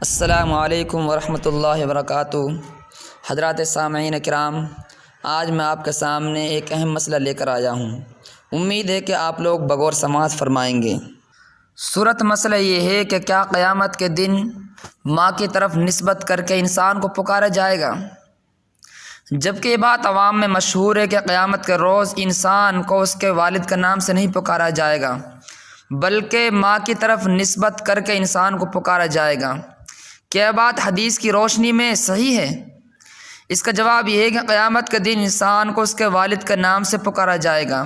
السلام علیکم ورحمۃ اللہ وبرکاتہ۔ حضرات سامعین کرام، آج میں آپ کے سامنے ایک اہم مسئلہ لے کر آیا ہوں۔ امید ہے کہ آپ لوگ بغور سماعت فرمائیں گے۔ صورت مسئلہ یہ ہے کہ کیا قیامت کے دن ماں کی طرف نسبت کر کے انسان کو پکارا جائے گا؟ جبکہ یہ بات عوام میں مشہور ہے کہ قیامت کے روز انسان کو اس کے والد کا نام سے نہیں پکارا جائے گا، بلکہ ماں کی طرف نسبت کر کے انسان کو پکارا جائے گا۔ کیا بات حدیث کی روشنی میں صحیح ہے؟ اس کا جواب یہ ہے کہ قیامت کے دن انسان کو اس کے والد کے نام سے پکارا جائے گا۔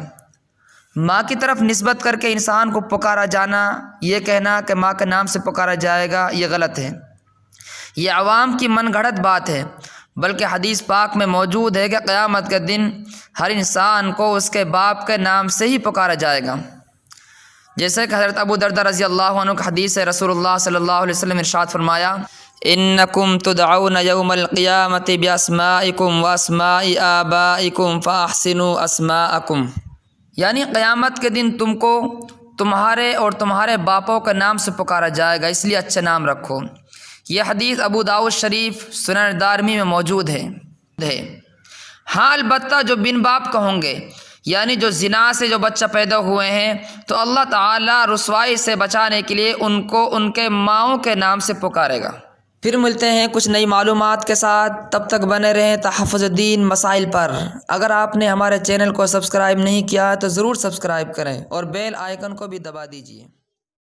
ماں کی طرف نسبت کر کے انسان کو پکارا جانا، یہ کہنا کہ ماں کے نام سے پکارا جائے گا، یہ غلط ہے۔ یہ عوام کی من گھڑت بات ہے، بلکہ حدیث پاک میں موجود ہے کہ قیامت کے دن ہر انسان کو اس کے باپ کے نام سے ہی پکارا جائے گا۔ جیسے کہ حضرت ابو درداء رضی اللہ عنہ کی حدیث ہے، رسول اللہ صلی اللہ علیہ وسلم ارشاد فرمایا: انکم تدعون یوم القیامۃ باسمائکم واسماء آبائکم فاحسنوا اسماءکم، یعنی قیامت کے دن تم کو تمہارے اور تمہارے باپوں کے نام سے پکارا جائے گا، اس لیے اچھا نام رکھو۔ یہ حدیث ابو داؤد شریف، سنن دارمی میں موجود ہے۔ ہاں، البتہ جو بن باپ کا ہوں گے، یعنی جو زنا سے جو بچہ پیدا ہوئے ہیں، تو اللہ تعالیٰ رسوائی سے بچانے کے لیے ان کو ان کے ماؤں کے نام سے پکارے گا۔ پھر ملتے ہیں کچھ نئی معلومات کے ساتھ، تب تک بنے رہیں تحفظ الدین مسائل پر۔ اگر آپ نے ہمارے چینل کو سبسکرائب نہیں کیا تو ضرور سبسکرائب کریں اور بیل آئیکن کو بھی دبا دیجیے۔